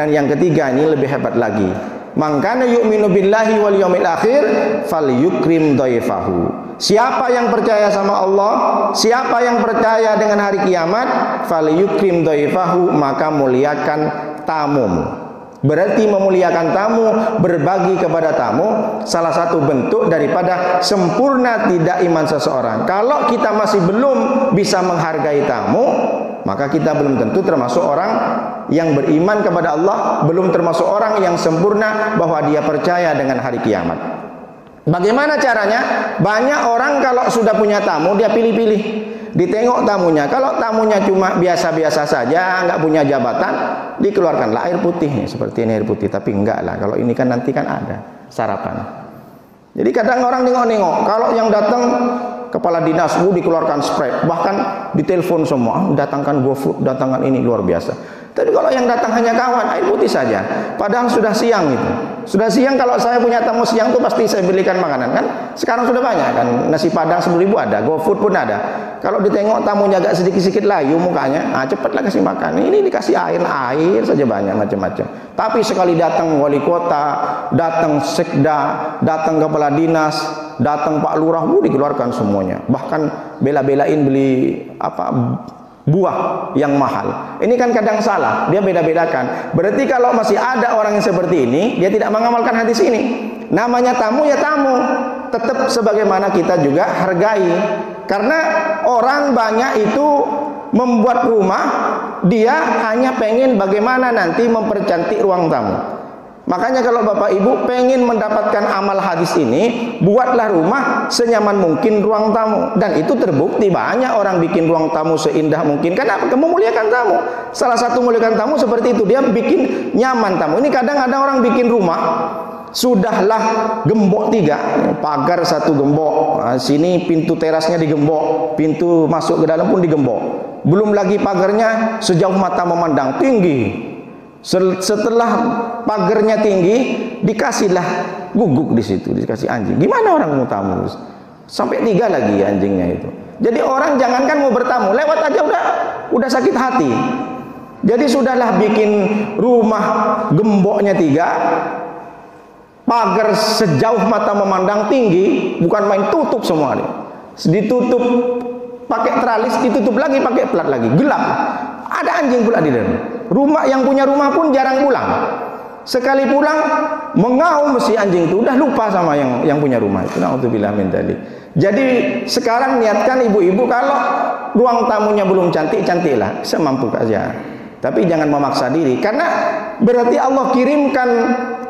Dan yang ketiga ini lebih hebat lagi. Man kana yu'minu billahi wal yawmil akhir falyukrim dhaifahu. Siapa yang percaya sama Allah, siapa yang percaya dengan hari kiamat, falyukrim dhaifahu, maka muliakan tamumu. Berarti memuliakan tamu, berbagi kepada tamu, salah satu bentuk daripada sempurna tidak iman seseorang. Kalau kita masih belum bisa menghargai tamu, maka kita belum tentu termasuk orang yang beriman kepada Allah, belum termasuk orang yang sempurna bahwa dia percaya dengan hari kiamat. Bagaimana caranya? Banyak orang kalau sudah punya tamu, dia pilih-pilih. Ditengok tamunya, kalau tamunya cuma biasa-biasa saja, nggak punya jabatan, dikeluarkanlah air putih, seperti ini air putih. Tapi enggak lah, kalau ini kan nanti kan ada sarapan. Jadi kadang orang nengok-nengok, kalau yang datang kepala dinas, dikeluarkan spray, bahkan ditelepon semua, datangkan GoFood, datangkan ini, luar biasa. Tapi kalau yang datang hanya kawan, air putih saja, padahal sudah siang itu. Sudah siang, kalau saya punya tamu siang itu pasti saya belikan makanan kan. Sekarang sudah banyak kan, nasi padang 10.000 ada, GoFood pun ada. Kalau ditengok tamunya agak sedikit-sedikit layu mukanya, cepatlah kasih makan. Ini dikasih air saja banyak macam-macam. Tapi sekali datang wali kota, datang sekda, datang kepala dinas, datang Pak Lurah, dikeluarkan semuanya. Bahkan bela-belain beli buah yang mahal. Ini kan kadang salah, dia beda-bedakan. Berarti kalau masih ada orang yang seperti ini, dia tidak mengamalkan hadis ini. Namanya tamu ya tamu, tetap sebagaimana kita juga hargai. Karena orang banyak itu membuat rumah, dia hanya pengen bagaimana nanti mempercantik ruang tamu. Makanya kalau Bapak Ibu pengen mendapatkan amal hadis ini, buatlah rumah senyaman mungkin ruang tamu. Dan itu terbukti banyak orang bikin ruang tamu seindah mungkin. Kenapa? Memuliakan tamu. Salah satu memuliakan tamu seperti itu, dia bikin nyaman tamu. Ini kadang ada orang bikin rumah, sudahlah gembok 3, pagar 1 gembok, sini pintu terasnya digembok, pintu masuk ke dalam pun digembok. Belum lagi pagarnya sejauh mata memandang, tinggi. Setelah pagarnya tinggi, dikasihlah guguk di situ, dikasih anjing. Gimana orang mau tamu? Sampai 3 lagi anjingnya itu. Jadi orang jangankan mau bertamu, lewat aja udah sakit hati. Jadi sudahlah bikin rumah gemboknya 3, pagar sejauh mata memandang tinggi, bukan main tutup semua nih. Ditutup pakai teralis, ditutup lagi pakai plat lagi, gelap. Ada anjing pula di dalam. Rumah yang punya rumah pun jarang pulang. Sekali pulang mengaum mesti anjing itu, udah lupa sama yang punya rumah itu. Na'udzubillah min dzalik. Jadi sekarang niatkan ibu-ibu, kalau ruang tamunya belum cantik-cantiklah, semampu aja. Tapi jangan memaksa diri, karena berarti Allah kirimkan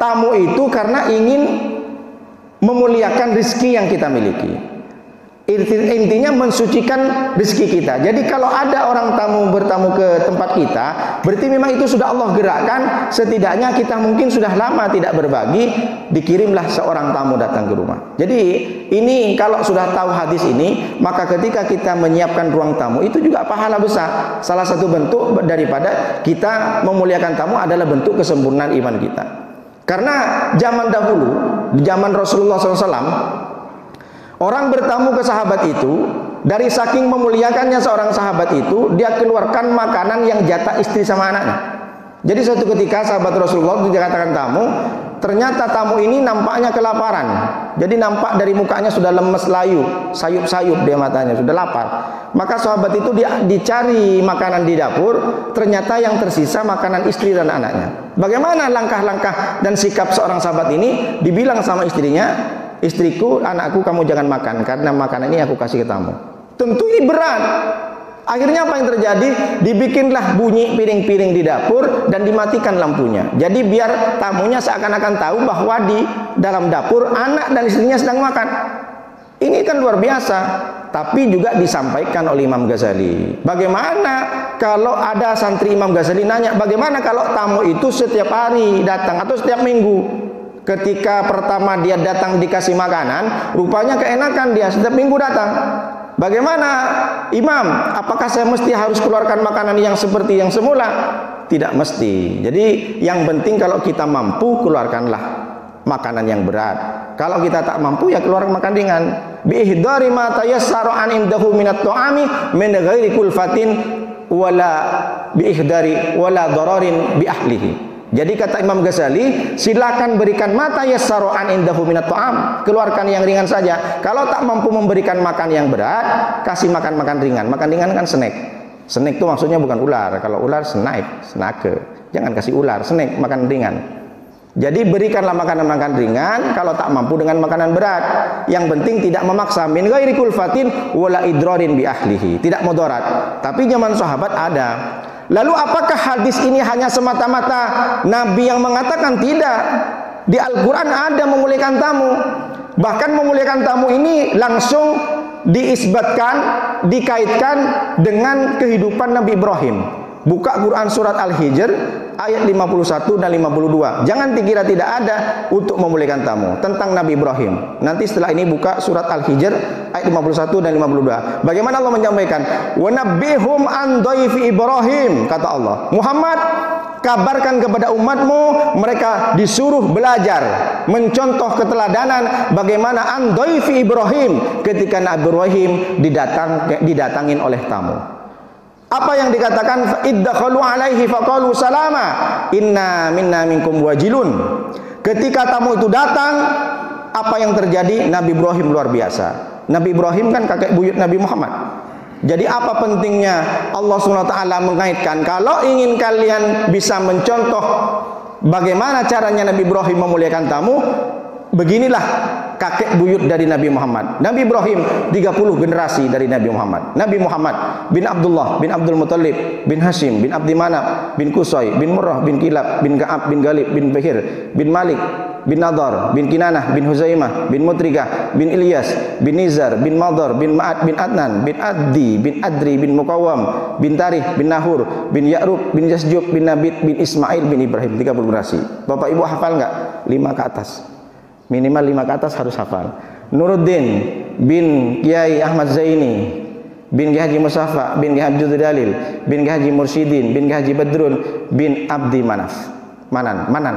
tamu itu karena ingin memuliakan rezeki yang kita miliki. Intinya mensucikan rezeki kita. Jadi kalau ada orang tamu bertamu ke tempat kita, berarti memang itu sudah Allah gerakkan. Setidaknya kita mungkin sudah lama tidak berbagi, dikirimlah seorang tamu datang ke rumah. Jadi ini kalau sudah tahu hadis ini, maka ketika kita menyiapkan ruang tamu itu juga pahala besar. Salah satu bentuk daripada kita memuliakan tamu adalah bentuk kesempurnaan iman kita. Karena zaman dahulu, di zaman Rasulullah SAW, orang bertamu ke sahabat itu, dari saking memuliakannya seorang sahabat itu, dia keluarkan makanan yang jatah istri sama anaknya. Jadi suatu ketika sahabat Rasulullah itu dikatakan tamu, ternyata tamu ini nampaknya kelaparan. Jadi nampak dari mukanya sudah lemes layu, sayup-sayup dia matanya, sudah lapar. Maka sahabat itu dicari makanan di dapur, ternyata yang tersisa makanan istri dan anaknya. Bagaimana langkah-langkah dan sikap seorang sahabat ini? Dibilang sama istrinya, istriku, anakku, kamu jangan makan karena makanan ini aku kasih ke tamu. Tentu ini berat. Akhirnya apa yang terjadi? Dibikinlah bunyi piring-piring di dapur dan dimatikan lampunya. Jadi biar tamunya seakan-akan tahu bahwa di dalam dapur anak dan istrinya sedang makan. Ini kan luar biasa. Tapi juga disampaikan oleh Imam Ghazali. Bagaimana kalau ada santri Imam Ghazali nanya, bagaimana kalau tamu itu setiap hari datang atau setiap minggu? Ketika pertama dia datang dikasih makanan, rupanya keenakan dia, setiap minggu datang. Bagaimana Imam? Apakah saya mesti harus keluarkan makanan yang seperti yang semula? Tidak mesti. Jadi yang penting kalau kita mampu, keluarkanlah makanan yang berat. Kalau kita tak mampu, ya keluarkan makan ringan. Bi ihdari ma tayassara an indahu minat ta'ami min ghairi kulfatin wala bi ihdari wala dararin bi ahlihi. Jadi kata Imam Ghazali, silakan berikan mata yassaro'an indahu minat ta'am. Keluarkan yang ringan saja. Kalau tak mampu memberikan makan yang berat, kasih makan ringan. Makan ringan kan snack. Snack itu maksudnya bukan ular. Kalau ular snake. Jangan kasih ular, snack, makan ringan. Jadi berikanlah makanan ringan kalau tak mampu dengan makanan berat. Yang penting tidak memaksa, min ghairi kulfatin wala idrarin bi ahlihi. Tidak mudarat. Tapi zaman sahabat ada. Lalu apakah hadis ini hanya semata-mata Nabi yang mengatakan? Tidak. Di Al-Quran ada memuliakan tamu. Bahkan memuliakan tamu ini langsung diisbatkan, dikaitkan dengan kehidupan Nabi Ibrahim. Buka Quran surat Al-Hijr ayat 51 dan 52. Jangan dikira tidak ada untuk memuliakan tamu tentang Nabi Ibrahim. Nanti setelah ini buka surat Al-Hijr ayat 51 dan 52. Bagaimana Allah menyampaikan? Wa nabbihum an dhaifi Ibrahim, kata Allah. Muhammad, kabarkan kepada umatmu, mereka disuruh belajar, mencontoh keteladanan bagaimana an dhaifi Ibrahim ketika Nabi Ibrahim didatangin oleh tamu. Apa yang dikatakan? Iddakhalu alaihi faqalu salama inna minna minkum wajilun. Ketika tamu itu datang, apa yang terjadi? Nabi Ibrahim luar biasa. Nabi Ibrahim kan kakek buyut Nabi Muhammad. Jadi apa pentingnya Allah SWT mengaitkan? Kalau ingin kalian bisa mencontoh bagaimana caranya Nabi Ibrahim memuliakan tamu, beginilah kakek buyut dari Nabi Muhammad. Nabi Ibrahim 30 generasi dari Nabi Muhammad. Nabi Muhammad bin Abdullah bin Abdul Muttalib bin Hashim bin Abdi Manaf bin Qusay bin Murrah bin Kilab bin Ka'ab bin Galib bin Bahir bin Malik bin Nadar bin Kinanah bin Huzaimah bin Mutrigah bin Ilyas bin Nizar bin Madar bin Ma'ad bin Adnan bin Addi bin Adri bin Muqawam bin Tarih bin Nahur bin Ya'rub bin Yasjub bin Nabit bin Ismail bin Ibrahim. 30 generasi. Bapak Ibu hafal nggak? 5 ke atas. Minimal 5 ke atas harus hafal. Nuruddin bin Kiai Ahmad Zaini bin Kiai Haji Musafa bin Kiai Abdul Dalil bin Kiai Haji Mursyidin bin Kiai Haji Badrun bin Abdi Manaf. Manan.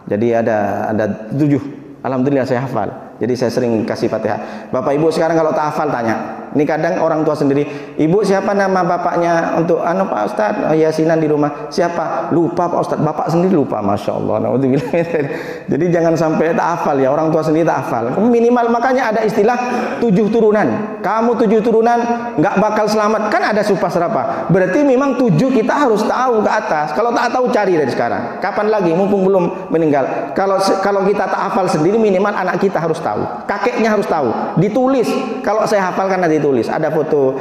Jadi ada 7. Alhamdulillah saya hafal. Jadi saya sering kasih Fatihah. Bapak Ibu sekarang kalau tak hafal tanya. Ini kadang orang tua sendiri, Ibu siapa nama bapaknya untuk Pak Ustaz? Oh, Yasinan di rumah. Siapa? Lupa Pak Ustaz. Bapak sendiri lupa. Masya Allah. Jadi jangan sampai tak hafal ya. Orang tua sendiri tak hafal. Minimal makanya ada istilah 7 turunan. Kamu 7 turunan nggak bakal selamat. Kan ada supa serapa. Berarti memang 7 kita harus tahu ke atas. Kalau tak tahu cari dari sekarang. Kapan lagi? Mumpung belum meninggal. Kalau kita tak hafal sendiri, minimal anak kita harus tahu. Kakeknya harus tahu. Ditulis. Kalau saya hafal kan ditulis. Ada foto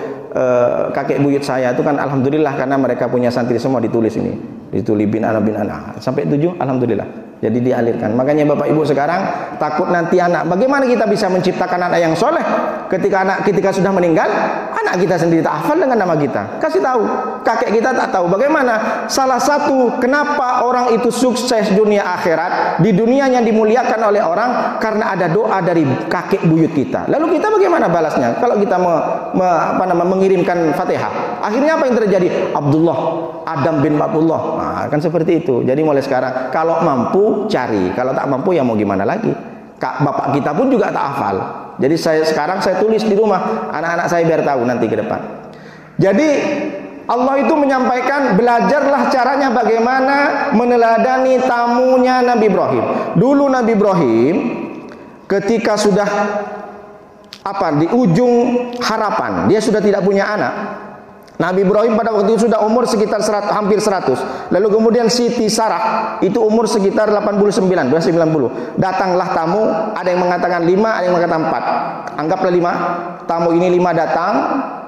kakek buyut saya itu kan alhamdulillah karena mereka punya santri semua ditulis ini. Ditulis bin ana sampai 7 alhamdulillah. Jadi dialirkan. Makanya Bapak Ibu sekarang takut nanti anak. Bagaimana kita bisa menciptakan anak yang soleh ketika sudah meninggal, anak kita sendiri tak hafal dengan nama kita. Kasih tahu. Kakek kita tak tahu. Bagaimana? Salah satu kenapa orang itu sukses dunia akhirat, di dunia yang dimuliakan oleh orang karena ada doa dari kakek buyut kita. Lalu kita bagaimana balasnya? Kalau kita mengirimkan Fatihah, akhirnya apa yang terjadi? Adam bin Abdullah. Nah, kan seperti itu. Jadi mulai sekarang kalau mampu cari, kalau tak mampu ya mau gimana lagi. Bapak kita pun juga tak hafal. Jadi sekarang saya tulis di rumah, anak-anak saya biar tahu nanti ke depan. Jadi Allah itu menyampaikan belajarlah caranya bagaimana meneladani tamunya Nabi Ibrahim. Dulu Nabi Ibrahim ketika sudah di ujung harapan, dia sudah tidak punya anak. Nabi Ibrahim pada waktu itu sudah umur sekitar hampir 100. Lalu kemudian Siti Sarah itu umur sekitar 89, 90. Datanglah tamu, ada yang mengatakan 5, ada yang mengatakan 4. Anggaplah 5. Tamu ini 5 datang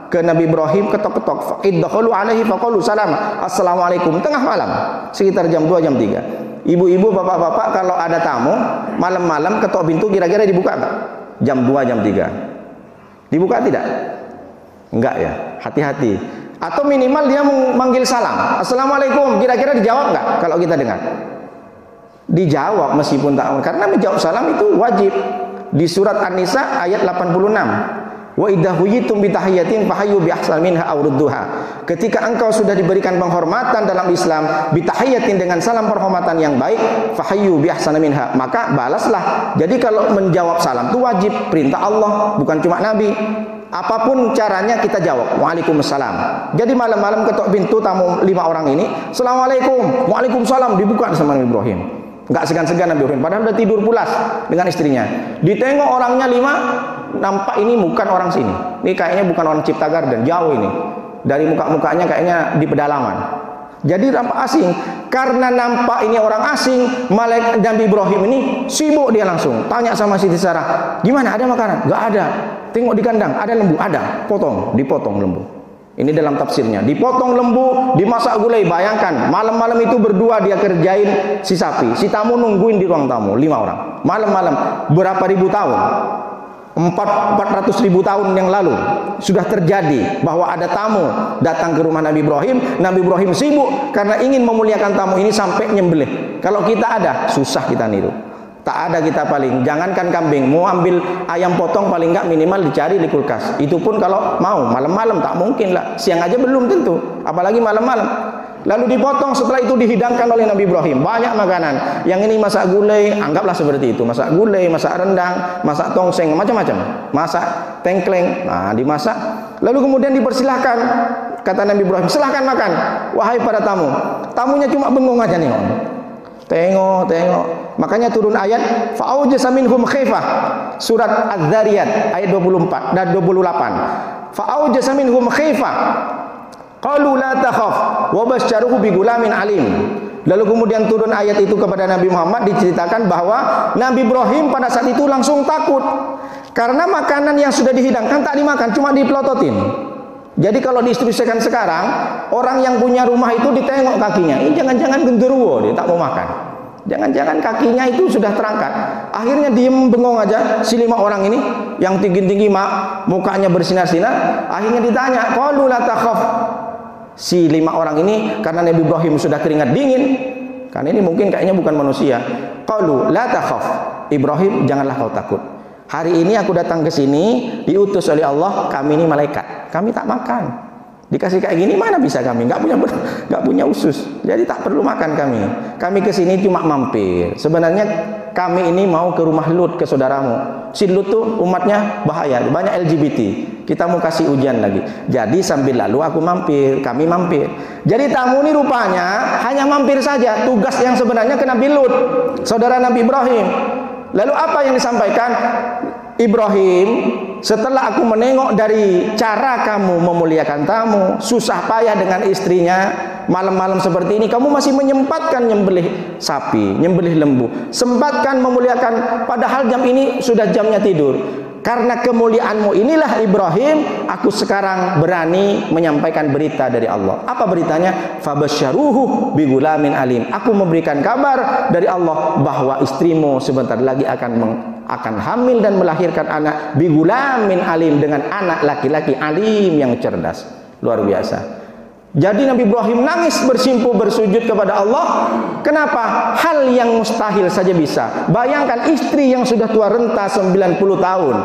ke Nabi Ibrahim, ketok-ketok. Iddakhalu alaihi faqalu salam. Assalamualaikum. Tengah malam, sekitar jam 2, jam 3. Ibu-ibu, bapak-bapak kalau ada tamu, malam-malam ketok pintu kira-kira dibuka enggak? Jam 2, jam 3. Dibuka tidak? Enggak ya, hati-hati. Atau minimal dia memanggil salam, Assalamualaikum, kira-kira dijawab enggak kalau kita dengar? Dijawab meskipun tak, karena menjawab salam itu wajib. Di surat An-Nisa ayat 86. Wa idza huyitum bi tahiyatin fahayyu bi ahsan minha aw rudduha. Ketika engkau sudah diberikan penghormatan dalam Islam, bi tahiyatin dengan salam penghormatan yang baik, fahayyu bi ahsan minha, maka balaslah. Jadi kalau menjawab salam itu wajib, perintah Allah, bukan cuma Nabi. apapun caranya kita jawab, waalaikumsalam. Jadi malam-malam ketok pintu tamu 5 orang ini, assalamualaikum, waalaikumsalam, dibuka sama Nabi Ibrahim. Enggak segan-segan Nabi Ibrahim, padahal udah tidur pulas dengan istrinya. Ditengok orangnya 5, nampak ini bukan orang sini. Ini kayaknya bukan orang Cipta Garden, jauh ini. Dari muka-mukanya kayaknya di pedalaman. Jadi nampak asing. Karena nampak ini orang asing, malaikat Nabi Ibrahim ini sibuk, dia langsung tanya sama Siti Sarah, gimana, ada makanan? Enggak ada. Tengok di kandang, ada lembu, ada. Potong, dipotong lembu. Ini dalam tafsirnya. Dipotong lembu, dimasak gulai. Bayangkan, malam-malam itu berdua dia kerjain si sapi. Si tamu nungguin di ruang tamu, 5 orang. Malam-malam, berapa ribu tahun? 400 ribu tahun yang lalu sudah terjadi bahwa ada tamu datang ke rumah Nabi Ibrahim. Nabi Ibrahim sibuk karena ingin memuliakan tamu ini sampai nyembelih. Kalau kita ada, susah kita niru. Tak ada kita paling, jangankan kambing, mau ambil ayam potong paling enggak minimal dicari di kulkas. Itu pun kalau mau, malam-malam tak mungkin lah. Siang aja belum tentu, apalagi malam-malam. Lalu dipotong, setelah itu dihidangkan oleh Nabi Ibrahim. Banyak makanan. Yang ini masak gulai, anggaplah seperti itu. Masak gulai, masak rendang, masak tongseng, macam-macam. Masak tengkleng, nah dimasak. Lalu kemudian dipersilahkan, kata Nabi Ibrahim, silahkan makan, wahai para tamu. Tamunya cuma bengong aja nih. Tengok. Makanya turun ayat fa'aujasa minhum khifah. Surat Az-Zariyat ayat 24 dan 28. Fa'aujasa minhum khifah. Qalu la takhaf wa basyaruhu bi gulamin alim. Lalu kemudian turun ayat itu kepada Nabi Muhammad, diceritakan bahwa Nabi Ibrahim pada saat itu langsung takut. Karena makanan yang sudah dihidangkan tak dimakan, cuma dipelototin. Jadi kalau diinstruksikan sekarang, orang yang punya rumah itu ditengok kakinya. Ini jangan-jangan genderuwo, dia tak mau makan. Jangan-jangan kakinya itu sudah terangkat. Akhirnya diem bengong aja si 5 orang ini yang tinggi-tinggi mukanya bersinar-sinar. Akhirnya ditanya, qalu la takhaf. Si 5 orang ini karena Nabi Ibrahim sudah keringat dingin. Karena ini mungkin kayaknya bukan manusia. Qalu la takhaf. Ibrahim, janganlah kau takut. Hari ini aku datang ke sini diutus oleh Allah, kami ini malaikat. Kami tak makan. Dikasih kayak gini mana bisa kami? Enggak punya usus. Jadi tak perlu makan kami. Kami ke sini cuma mampir. Sebenarnya kami ini mau ke rumah Lut, ke saudaramu. Si Lut tuh umatnya bahaya, banyak LGBT. Kita mau kasih ujian lagi. Jadi sambil lalu aku mampir, kami mampir. Jadi tamu ini rupanya hanya mampir saja. Tugas yang sebenarnya ke Nabi Lut, saudara Nabi Ibrahim. Lalu apa yang disampaikan? Ibrahim, setelah aku menengok dari cara kamu memuliakan tamu, susah payah dengan istrinya, malam-malam seperti ini kamu masih menyempatkan nyembelih sapi, nyembelih lembu, sempatkan memuliakan, padahal jam ini sudah jamnya tidur. Karena kemuliaanmu inilah Ibrahim, aku sekarang berani menyampaikan berita dari Allah. Apa beritanya? Fabasyaruhu bigulamin alim. Aku memberikan kabar dari Allah bahwa istrimu sebentar lagi akan hamil dan melahirkan anak bigulamin alim, dengan anak laki-laki alim yang cerdas. Luar biasa. Jadi Nabi Ibrahim nangis, bersimpuh, bersujud kepada Allah. Kenapa? Hal yang mustahil saja bisa. Bayangkan istri yang sudah tua renta 90 tahun,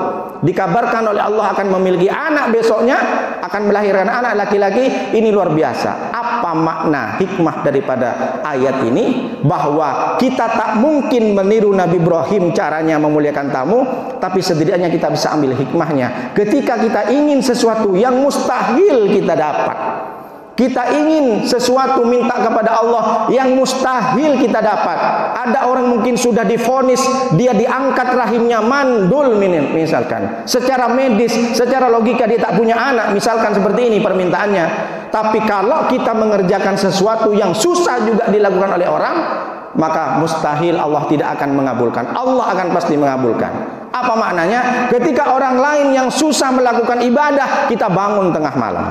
dikabarkan oleh Allah akan memiliki anak besoknya, akan melahirkan anak laki-laki. Ini luar biasa. Apa makna hikmah daripada ayat ini? Bahwa kita tak mungkin meniru Nabi Ibrahim caranya memuliakan tamu, tapi setidaknya kita bisa ambil hikmahnya. Ketika kita ingin sesuatu yang mustahil kita dapat, kita ingin sesuatu minta kepada Allah yang mustahil kita dapat. Ada orang mungkin sudah divonis dia diangkat rahimnya mandul misalkan. Secara medis, secara logika dia tak punya anak, misalkan seperti ini permintaannya. Tapi kalau kita mengerjakan sesuatu yang susah juga dilakukan oleh orang, maka mustahil Allah tidak akan mengabulkan. Allah akan pasti mengabulkan. Apa maknanya? Ketika orang lain yang susah melakukan ibadah, kita bangun tengah malam.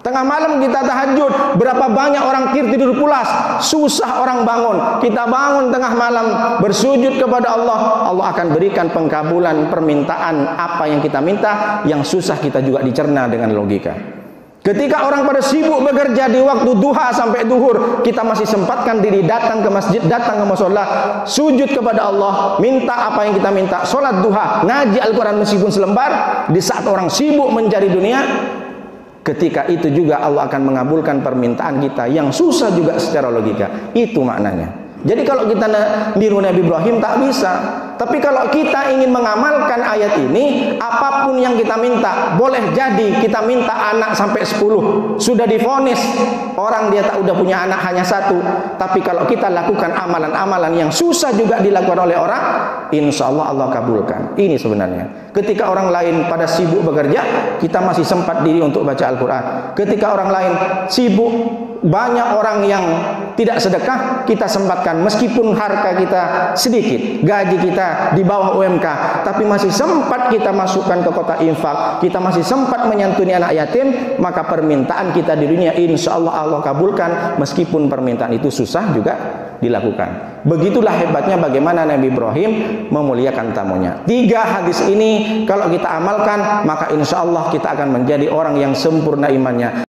Tengah malam kita tahajud, berapa banyak orang tidur pulas, susah orang bangun. Kita bangun tengah malam, bersujud kepada Allah, Allah akan berikan pengkabulan permintaan apa yang kita minta. Yang susah kita juga dicerna dengan logika. Ketika orang pada sibuk bekerja di waktu duha sampai duhur, kita masih sempatkan diri datang ke masjid, datang ke mushola, sujud kepada Allah, minta apa yang kita minta, sholat duha, ngaji Al-Quran meskipun selembar. Di saat orang sibuk mencari dunia, ketika itu juga Allah akan mengabulkan permintaan kita yang susah juga secara logika. Itu maknanya. Jadi kalau kita niru Nabi Ibrahim tak bisa. Tapi kalau kita ingin mengamalkan ayat ini, apapun yang kita minta, boleh jadi kita minta anak sampai 10. Sudah divonis orang dia tak udah punya anak hanya 1. Tapi kalau kita lakukan amalan-amalan yang susah juga dilakukan oleh orang, insya Allah Allah kabulkan. Ini sebenarnya. Ketika orang lain pada sibuk bekerja, kita masih sempat diri untuk baca Al-Quran. Ketika orang lain sibuk, banyak orang yang tidak sedekah, kita sempatkan. Meskipun harga kita sedikit, gaji kita di bawah UMK, tapi masih sempat kita masukkan ke kotak infak, kita masih sempat menyantuni anak yatim, maka permintaan kita di dunia insya Allah Allah kabulkan, meskipun permintaan itu susah juga dilakukan. Begitulah hebatnya bagaimana Nabi Ibrahim memuliakan tamunya. 3 hadis ini kalau kita amalkan, maka insya Allah kita akan menjadi orang yang sempurna imannya.